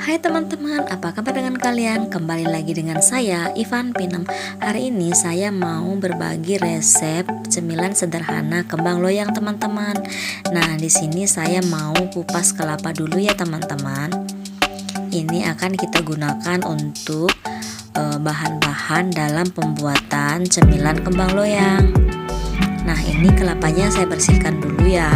Hai teman-teman, apa kabar dengan kalian? Kembali lagi dengan saya, Ivan Pinem. Hari ini saya mau berbagi resep cemilan sederhana kembang loyang teman-teman. Nah, di sini saya mau kupas kelapa dulu ya teman-teman. Ini akan kita gunakan untuk bahan-bahan dalam pembuatan cemilan kembang loyang. Nah, ini kelapanya saya bersihkan dulu ya.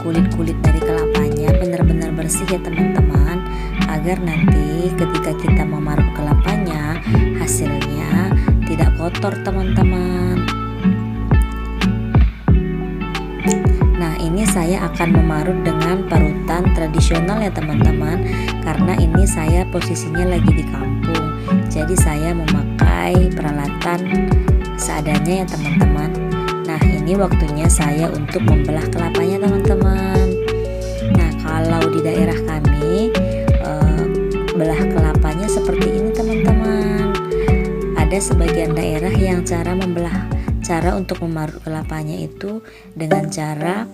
Kulit-kulit dari kelapanya benar-benar bersih ya teman-teman, agar nanti ketika kita memarut kelapanya hasilnya tidak kotor teman-teman. Nah, ini saya akan memarut dengan parutan tradisional ya teman-teman, karena ini saya posisinya lagi di kampung, jadi saya memakai peralatan seadanya ya teman-teman. Nah, ini waktunya saya untuk membelah kelapanya teman-teman. Nah, kalau di daerah kami belah kelapanya seperti ini teman-teman. Ada sebagian daerah yang cara untuk memarut kelapanya itu dengan cara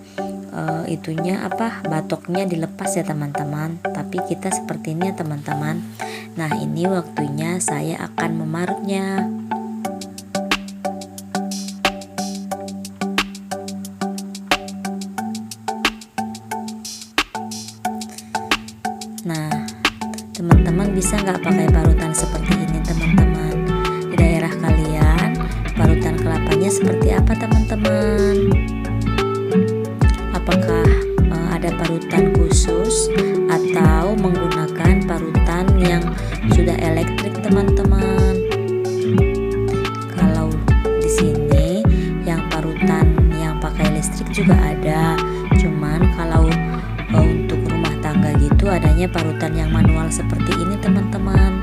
batoknya dilepas ya teman-teman. Tapi kita seperti ini ya teman-teman. Nah, ini waktunya saya akan memarutnya. Nah, teman-teman bisa nggak pakai parutan seperti ini teman-teman? Di daerah kalian parutan kelapanya seperti apa teman-teman? Apakah ada parutan khusus atau menggunakan parutan yang sudah elektrik teman-teman? Kalau di sini yang parutan yang pakai listrik juga ada, cuman kalau untuk rumah tangga gitu adanya parutan yang manual seperti ini teman-teman.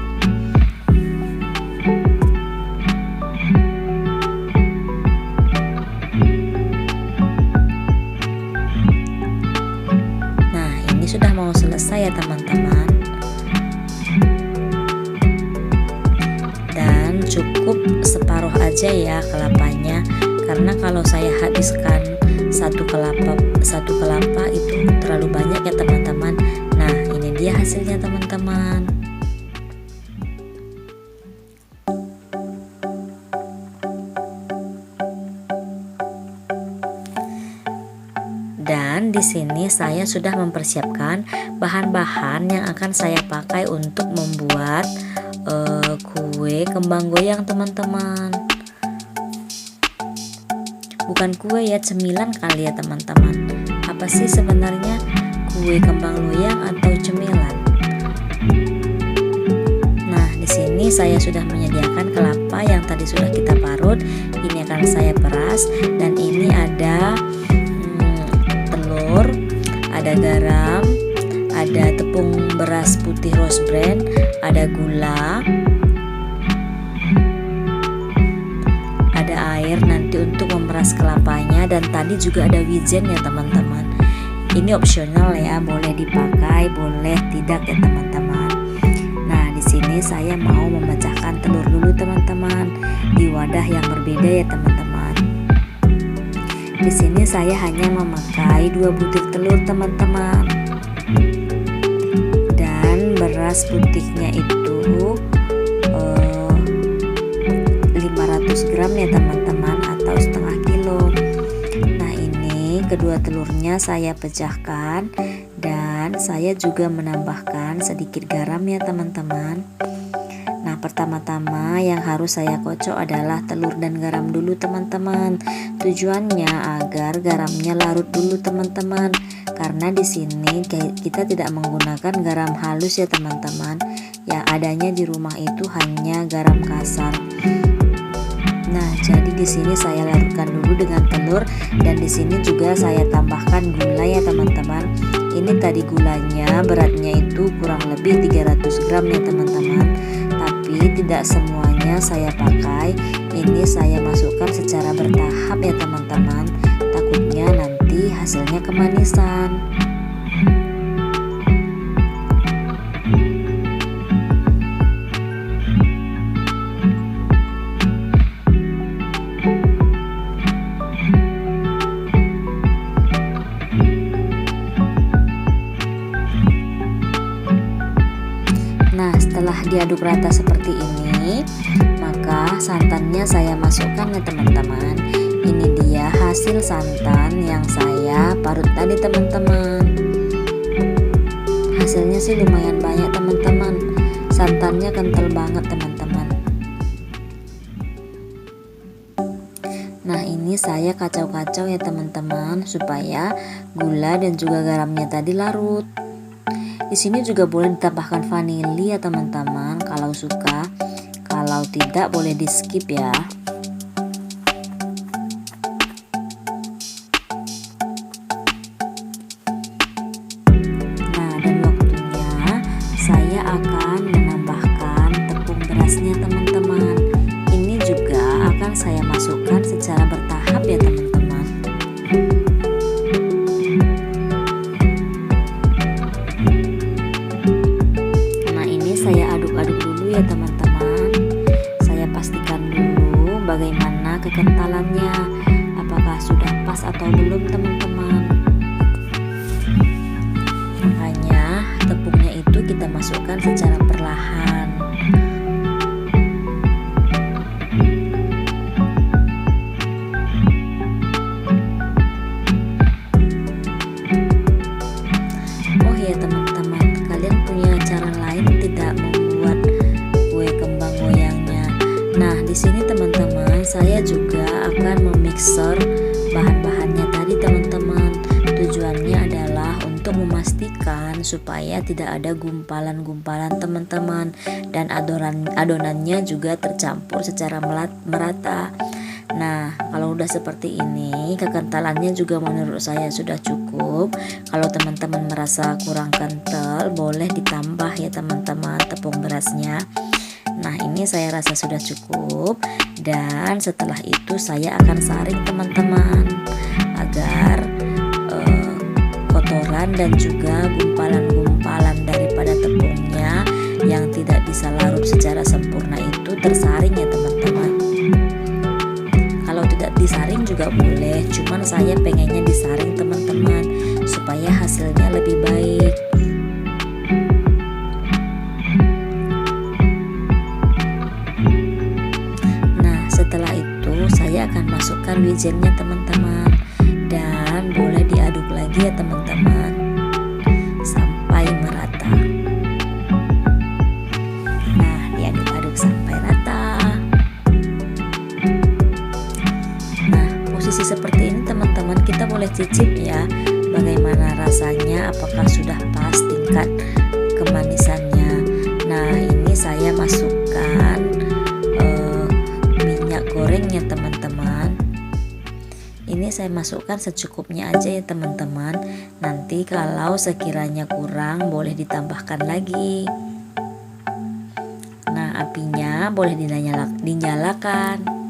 Nah, ini sudah mau selesai ya teman-teman, dan cukup separuh aja ya kelapanya, karena kalau saya habiskan satu kelapa itu terlalu banyak ya teman-teman. Nah, ini dia hasilnya teman-teman. Dan di sini saya sudah mempersiapkan bahan-bahan yang akan saya pakai untuk membuat kue kembang goyang teman-teman. Bukan kue ya, cemilan kali ya teman-teman. Apa sih sebenarnya kue kembang loyang atau cemilan? Nah, di sini saya sudah menyediakan kelapa yang tadi sudah kita parut. Ini akan saya peras, dan ini ada telur, ada garam, ada tepung beras putih rose bran, ada gula, air nanti untuk memeras kelapanya, dan tadi juga ada wijen ya teman-teman. Ini opsional ya, boleh dipakai, boleh tidak ya teman-teman. Nah, di sini saya mau memecahkan telur dulu teman-teman di wadah yang berbeda ya teman-teman. Di sini saya hanya memakai 2 butir telur teman-teman, dan beras putihnya itu 500 gram ya teman-teman, atau setengah kilo. Nah, ini kedua telurnya saya pecahkan, dan saya juga menambahkan sedikit garam ya teman-teman. Nah, pertama-tama yang harus saya kocok adalah telur dan garam dulu teman-teman. Tujuannya agar garamnya larut dulu teman-teman, karena di sini kita tidak menggunakan garam halus ya teman-teman. Yang adanya di rumah itu hanya garam kasar. Nah, jadi di sini saya larutkan dulu dengan telur, dan di sini juga saya tambahkan gula ya teman-teman. Ini tadi gulanya beratnya itu kurang lebih 300 gram ya teman-teman. Tapi tidak semuanya saya pakai. Ini saya masukkan secara bertahap ya teman-teman. Takutnya nanti hasilnya kemanisan. Nah, setelah diaduk rata seperti ini, maka santannya saya masukkan ya teman-teman. Ini dia hasil santan yang saya parut tadi teman-teman. Hasilnya sih lumayan banyak teman-teman. Santannya kental banget teman-teman. Nah, ini saya kacau-kacau ya teman-teman supaya gula dan juga garamnya tadi larut. Di sini juga boleh ditambahkan vanili ya teman-teman kalau suka. Kalau tidak boleh di skip ya. Nah, dan waktunya saya akan menambahkan tepung berasnya teman-teman. Ini juga akan saya masukkan secara bertahap ya teman-teman. Saya aduk-aduk dulu ya teman-teman. Saya pastikan dulu bagaimana kekentalannya, apakah sudah pas atau belum teman-teman. Makanya tepungnya itu kita masukkan secara perlahan. Oh ya teman-teman, kalian punya cara lain tidak membuat kue kembang goyangnya? Nah, di sini teman-teman saya juga akan memixer bahan-bahannya tadi teman-teman. Tujuannya adalah untuk memastikan supaya tidak ada gumpalan-gumpalan teman-teman, dan adonannya juga tercampur secara merata. Nah, kalau udah seperti ini, kekentalannya juga menurut saya sudah cukup. Kalau teman-teman merasa kurang kental, boleh ditambah ya teman-teman tepung berasnya. Nah, ini saya rasa sudah cukup. Dan setelah itu saya akan saring teman-teman, agar kotoran dan juga gumpalan-gumpalan daripada tepungnya yang tidak bisa larut secara sempurna itu tersaring ya teman-teman. Disaring juga boleh, cuman saya pengennya disaring teman-teman supaya hasilnya lebih baik. Nah, setelah itu saya akan masukkan wijennya teman-teman, dan boleh diaduk lagi ya teman-teman sampai merata. Nah, diaduk-aduk sampai rata. Posisi seperti ini teman-teman, kita boleh cicip ya bagaimana rasanya, apakah sudah pas tingkat kemanisannya. Nah, ini saya masukkan minyak gorengnya teman-teman. Ini saya masukkan secukupnya aja ya teman-teman. Nanti kalau sekiranya kurang boleh ditambahkan lagi. Nah, apinya boleh dinyalakan.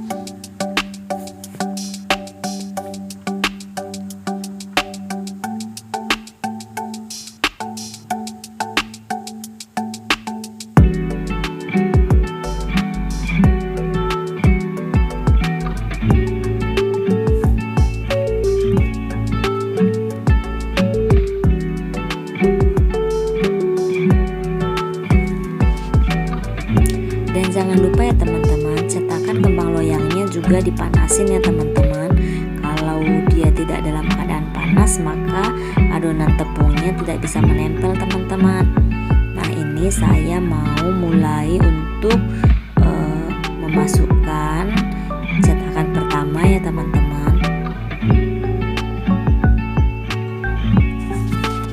Jangan lupa ya teman-teman, cetakan kembang loyangnya juga dipanasin ya teman-teman. Kalau dia tidak dalam keadaan panas, maka adonan tepungnya tidak bisa menempel teman-teman. Nah, ini saya mau mulai untuk memasukkan cetakan pertama ya teman-teman.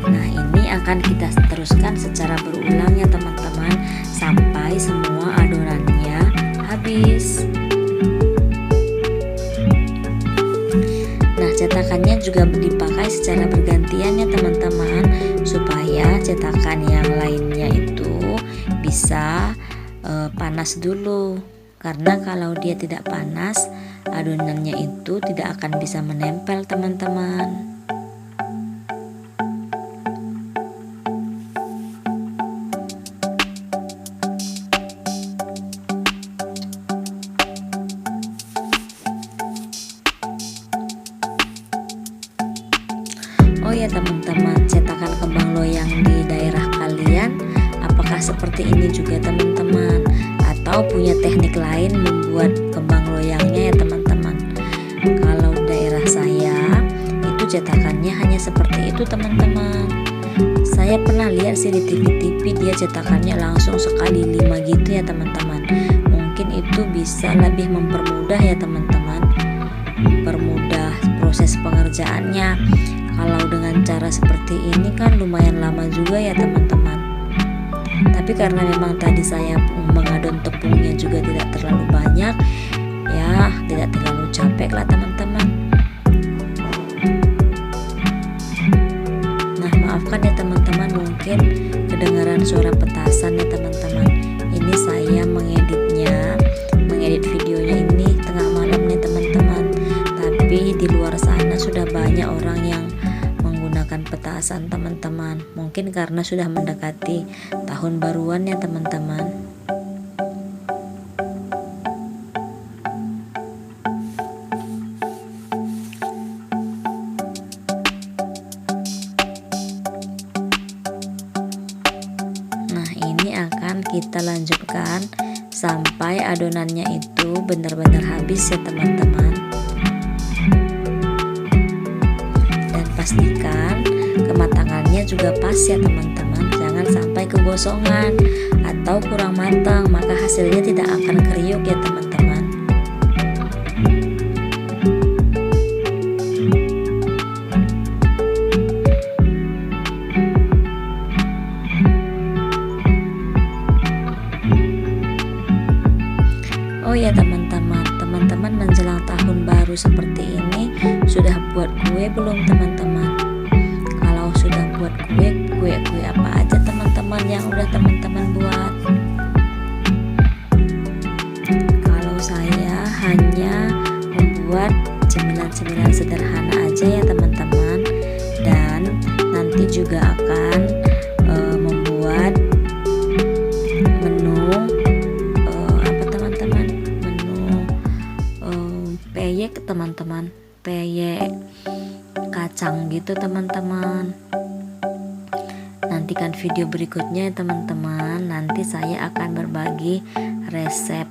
Nah, ini akan kita teruskan secara berulang ya teman-teman sampai semua adonannya habis. Nah, cetakannya juga dipakai secara bergantian ya teman-teman, supaya cetakan yang lainnya itu bisa panas dulu. Karena kalau dia tidak panas, adonannya itu tidak akan bisa menempel teman-teman. Oh ya teman-teman, cetakan kembang loyang di daerah kalian apakah seperti ini juga teman-teman, atau punya teknik lain membuat kembang loyangnya ya teman-teman. Kalau daerah saya itu cetakannya hanya seperti itu teman-teman. Saya pernah lihat sih di TV-TV dia cetakannya langsung sekali 5 gitu ya teman-teman. Mungkin itu bisa lebih mempermudah ya teman-teman, mempermudah proses pengerjaannya. Kalau dengan cara seperti ini kan lumayan lama juga ya teman-teman. Tapi karena memang tadi saya mengadon tepungnya juga tidak terlalu banyak, ya tidak terlalu capek lah teman-teman. Nah maafkan ya teman-teman, mungkin kedengaran suara petasan ya teman-teman. Ini saya mengedit videonya ini tengah malam nih teman-teman. Tapi di luar sana sudah banyak orang yang menggunakan petasan teman-teman. Mungkin karena sudah mendekati tahun baruan ya teman-teman. Nah ini akan kita lanjutkan sampai adonannya itu benar-benar habis ya teman-teman. Dan pastikan kematangannya juga pas ya teman-teman, jangan sampai kegosongan atau kurang matang, maka hasilnya tidak akan kriuk ya teman-teman. Oh ya teman-teman menjelang tahun baru seperti ini sudah buat kue belum teman-teman? Kalau sudah buat kue apa aja teman-teman yang udah teman-teman buat? Kalau saya hanya membuat cemilan-cemilan sederhana aja ya teman-teman, dan nanti juga akan membuat menu peyek teman-teman, peyek kacang gitu teman-teman. Nantikan video berikutnya ya teman-teman. Nanti saya akan berbagi resep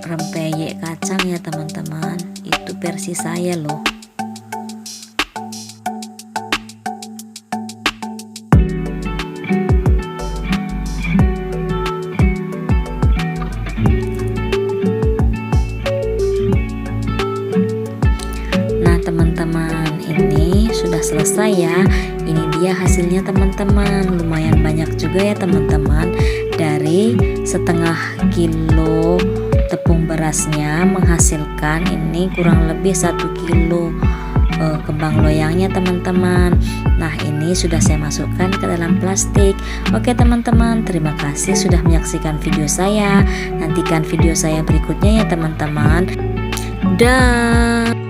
rempeyek kacang ya teman-teman. Itu versi saya loh. Teman-teman, ini sudah selesai ya. Ini dia hasilnya teman-teman. Lumayan banyak juga ya teman-teman. Dari setengah kilo tepung berasnya menghasilkan ini kurang lebih 1 kilo kembang loyangnya teman-teman. Nah ini sudah saya masukkan ke dalam plastik. Oke teman-teman, terima kasih sudah menyaksikan video saya. Nantikan video saya berikutnya ya teman-teman. Dah.